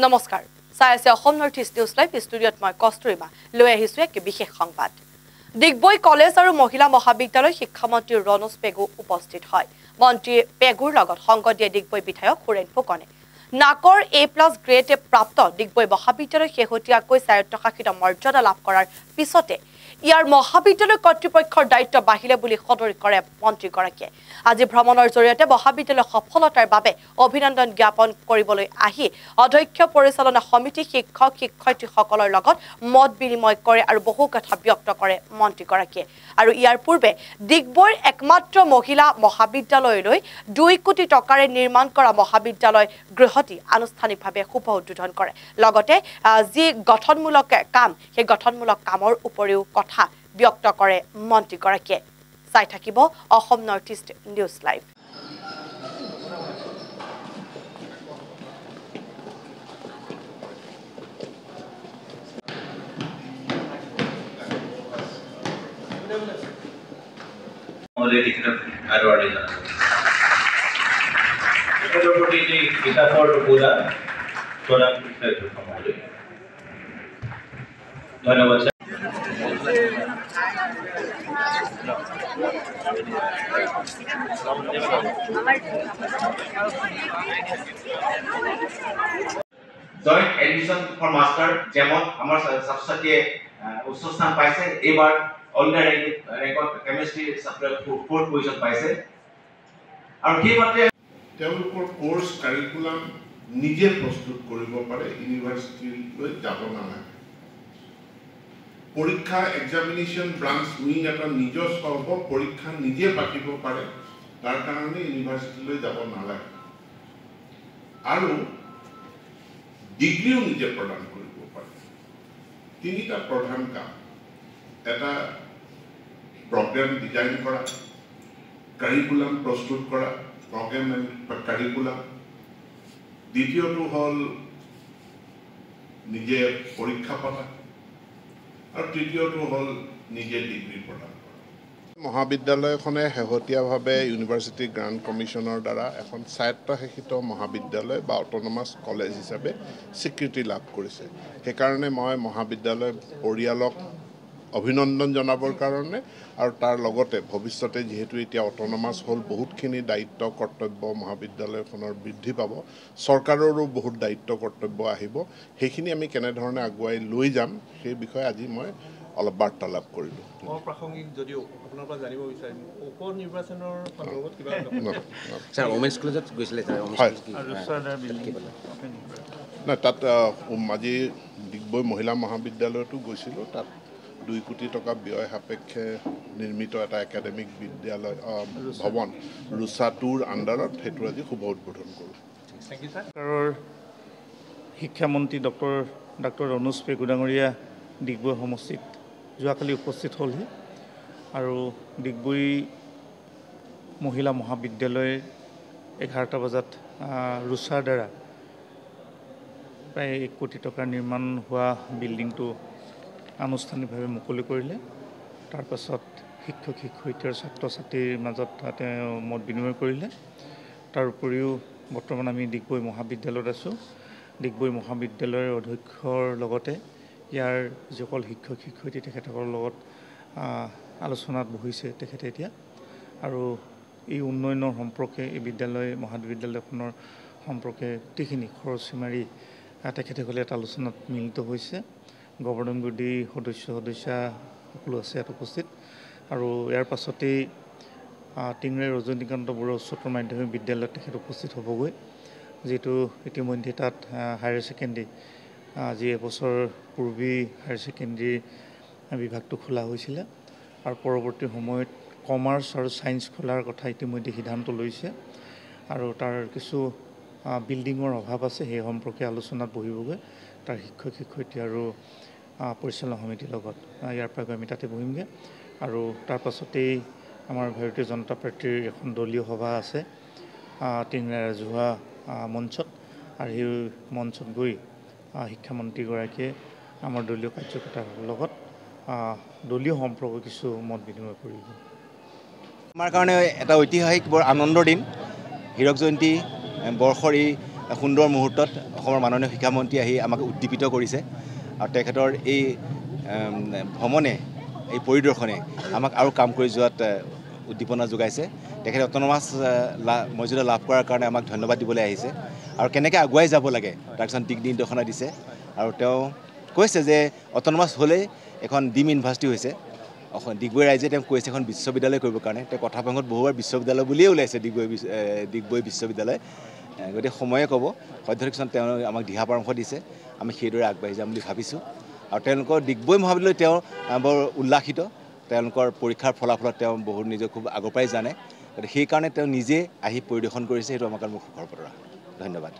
নমস্কাৰ চাই আছে Assam north east news live ষ্টুডিঅ'ত মই কষ্টুৰিমা লৈ আহিছো এক বিশেষ সংবাদ ডিগবৈ কলেজ আৰু মহিলা মহাবিদ্যালয় শিক্ষামন্ত্ৰী ৰণোজ পেগু উপস্থিত হয় মন্ত্ৰী পেগুৰ লগত সংগ দিয়ে ডিগবৈ বিধায়ক সুৰেন ফুকনে নাকৰ A+ গ্ৰেড প্ৰাপ্ত ডিগবৈ মহাবিদ্যালয় শেহতীয়াকৈ স্বায়ত্তশাসিত মৰ্যাদা লাভ কৰাৰ পিছতে ইয়াৰ মহাবিদ্যালয় কৰ্তৃপক্ষৰ দায়িত্ব বাহিলে বুলি সদৰি কৰে মন্ত্ৰীগৰাকীয়ে আজি ভ্ৰমণৰ জৰিয়তে মহাবিদ্যালয় সফলতাৰ বাবে অভিনন্দন জ্ঞাপন কৰিবলৈ আহি অধ্যক্ষ পৰিচালনা সমিতি শিক্ষক শিক্ষয়িত্ৰীসকলৰ লগত মত বিনিময় কৰে আৰু বহু কথা ব্যক্ত কৰে মন্ত্ৰীগৰাকীয়ে আৰু ইয়াৰ পূৰ্বে ডিগবৈৰ একমাত্ৰ মহিলা মহাবিদ্যালয়লৈ 2 কোটি টকাৰে নিৰ্মাণ কৰা মহাবিদ্যালয় গৃহটি আনুষ্ঠানিকভাৱে শুভ উদ্বোধন কৰে লগতে যি গঠনমূলক কাম সেই গঠনমূলক কামৰ উপৰিও কথা ব্যক্ত কৰে মন্ত্ৰীগৰাকীয়ে চাই থাকিব Assam north east news live already advertised. It is for Pura, Soran Family. ধন্যবাদ জয়েন্ট এডমিশন ফর মাস্টার যেমন আমার ছাত্রছাত্রীয়ে উচ্চ স্থান পাইছে এবার already record chemistry subject 4th position পাইছে আৰু সেইমতে তেওঁলোকৰ কোৰ্স কাৰিকুলাম নিজে প্ৰস্তুত কৰিব পাৰে ইউনিভাৰ্সিটিলৈ যাব নালাগে পৰীক্ষা এক্সামিনেশন ব্ৰাঞ্চ উইং এটা নিজস্ব হ'ব পৰীক্ষা নিজে পাতিব পাৰে তাৰ কাৰণে ইউনিভাৰ্সিটিলৈ যাব নালাগে আৰু ডিগ্ৰীও নিজে প্ৰদান কৰিব পাৰে তিনিটা প্ৰধান কাম এটা program design kora curriculum প্রস্তুত kora program and curriculum দ্বিতীয়টো হল নিজে পরীক্ষা পাতা আর তৃতীয়টো হল নিজে ডিগ্রি প্রদান মহাবিদ্যালয়খনে শেহতীয়াভাৱে ইউনিভাৰ্চিটি গ্ৰান্ট কমিশনৰ দ্বাৰা এখন স্বায়ত্তশাসিত মহাবিদ্যালয় বা অটোনমাস কলেজ হিচাপে স্বীকৃতি লাভ কৰিছে সেইকাৰণে মই মহাবিদ্যালয় পৰিয়ালক অভিনন্দন জনাবৰ কাৰণে আৰু তাৰ লগতে ভৱিষ্যতে যেহেতু এতিয়া অটোনমাস হল বহুতখিনি দায়িত্ব কৰ্তব্য মহাবিদ্যালয়খনৰ বৃদ্ধি পাব চৰকাৰৰো বহুত দায়িত্ব কৰ্তব্য আহিব সেইখিনি আমি কেনে ধৰণে আগুৱাই লৈ যাম সেই বিষয়ে আজি মই অলপ বাৰ্তালাপ কৰিলোঁ অপ্ৰাসংগিক যদিও আপোনাৰ পৰা জানিব বিচাৰিম উপ নিৰ্বাচনৰ সন্দৰ্ভত কিবা স্যাৰ ওমেন্স কলেজত গৈছিলে না তাত আজি ডিগবৈ মহিলা মহাবিদ্যালয়তো গৈছিলোঁ তাত 2 কোটি টকা ব্যয় সাপেক্ষে নিৰ্মিত এটা একাডেমিক বিদ্যালয় ভৱন ৰুসাটুৰ আণ্ডাৰত হেতু আজি শুভ উদ্বোধন কৰোঁ থ্যাংক ইউ স্যাৰ শিক্ষামন্ত্ৰী ডক্টৰ ৰণোজ পেগু ডাঙৰীয়া ডিগবৈ সমষ্টিত যোৱাকালি উপস্থিত হ'লহি আৰু ডিগবৈ মহিলা মহাবিদ্যালয় 11টা বজাত ৰুসাৰ দ্বাৰা প্ৰায় 1 কোটি টকাৰ নিৰ্মাণ হোৱা বিল্ডিংটো আনুষ্ঠানিকভাৱে মুকলি কৰিলে তাৰ পাছত শিক্ষক শিক্ষয়িত্ৰী আৰু ছাত্ৰ ছাত্ৰীৰ মাজত তেওঁ মত বিনিময় কৰিলে তাৰ উপৰিও বৰ্তমান আমি ডিগবৈ মহাবিদ্যালয়ত আছোঁ ডিগবৈ মহাবিদ্যালয়ৰ অধ্যক্ষৰ লগতে ইয়াৰ যিসকল শিক্ষক শিক্ষয়িত্ৰী তেখেতসকলৰ লগত আলোচনাত বহিছে তেখেতে এতিয়া আৰু এই উন্নয়নৰ সম্পৰ্কে এই মহাবিদ্যালয়খনৰ সম্পৰ্কে গোটেইখিনি খৰচীমাৰি তেখেতসকলে এটা আলোচনাত মিলিত হৈছে গভৰ্ণিং বডি সদস্যা সকলো আছে ইয়াত উপস্থিত আৰু ইয়াৰ পাছতেই টিংৰাই ৰজনীকান্ত বৰুৱা উচ্চতৰ মাধ্যমিক বিদ্যালয়ত তেখেত উপস্থিত হ'বগৈ যিটো ইতিমধ্যে তাত হায়াৰ ছেকেণ্ডেৰী আজি এবছৰ পূৰ্বে হায়াৰ ছেকেণ্ডেৰী বিভাগটো খোলা হৈছিলে আৰু পৰৱৰ্তী সময়ত কমাৰ্চ আৰু সায়েন্স খোলাৰ কথা ইতিমধ্যে সিদ্ধান্ত লৈছে আৰু তাৰ কিছু বিল্ডিঙৰ অভাৱ আছে সেই সম্পৰ্কে আলোচনাত বহিবগৈ তাৰ শিক্ষক শিক্ষয়িত্ৰী আৰু পৰিচালনা সমিতিৰ লগত ইয়াৰ পৰা আমি তাতে বহিমগৈ আৰু তাৰ পাছতেই আমাৰ ভাৰতীয় জনতা পাৰ্টিৰ এখন দলীয় সভা আছে টিংৰাই ৰাজহুৱা মঞ্চত আৰু সেই মঞ্চত গৈ শিক্ষামন্ত্ৰীগৰাকীয়ে আমাৰ দলীয় কাৰ্যকৰ্তাৰ লগত দলীয় সম্পৰ্ক কিছু মত বিনিময় কৰিব আমাৰ কাৰণে এটা ঐতিহাসিক বৰ আনন্দৰ দিন হীৰক জয়ন্তী বৰ্ষৰ এই সুন্দৰ মুহূৰ্তত অসমৰ মাননীয় শিক্ষামন্ত্ৰী আহি আমাক উদ্দীপিত কৰিছে আৰু তেখেতৰ এই ভ্ৰমণে এই পৰিদৰ্শনে আমাক আৰু কাম কৰি যোৱাত উদ্দীপনা যোগাইছে তেখেতে অট'নমাছ মৰ্যাদা লাভ কৰাৰ কাৰণে আমাক ধন্যবাদ দিবলৈ আহিছে আৰু কেনেকৈ আগুৱাই যাব লাগে তাৰ কিছুমান দিক নিৰ্দেশনা দিছে আৰু তেওঁ কৈছে যে অট'নমাছ হ'লেই এখন ডিম ইউনিভাৰ্চিটি হৈছে ডিগবৈ ৰাইজে তেওঁক কৈছে এখন বিশ্ববিদ্যালয় কৰিবৰ কাৰণে তেওঁ কথা প্ৰসংগত বহুবাৰ বিশ্ববিদ্যালয় বুলিয়ে ওলাইছে ডিগবৈ বিশ্ববিদ্যালয় গতিকে সময়ে ক'ব সদ্যহতে কিছুমান তেওঁ আমাক দিহা পৰামৰ্শ দিছে আমি সেইদৰে আগবাঢ়ি যাম বুলি ভাবিছোঁ আৰু তেওঁলোকৰ ডিগবৈ মহাবিদ্যালয় তেওঁ বৰ উল্লাসিত তেওঁলোকৰ পৰীক্ষাৰ ফলাফলত তেওঁ বহুত নিজে খুব আগৰ পৰাই জানে গতিকে সেইকাৰণে তেওঁ নিজে আহি পৰিদৰ্শন কৰিছে সেইটো আমাৰ কাৰণে মোৰ সুখৰ বতৰা ধন্যবাদ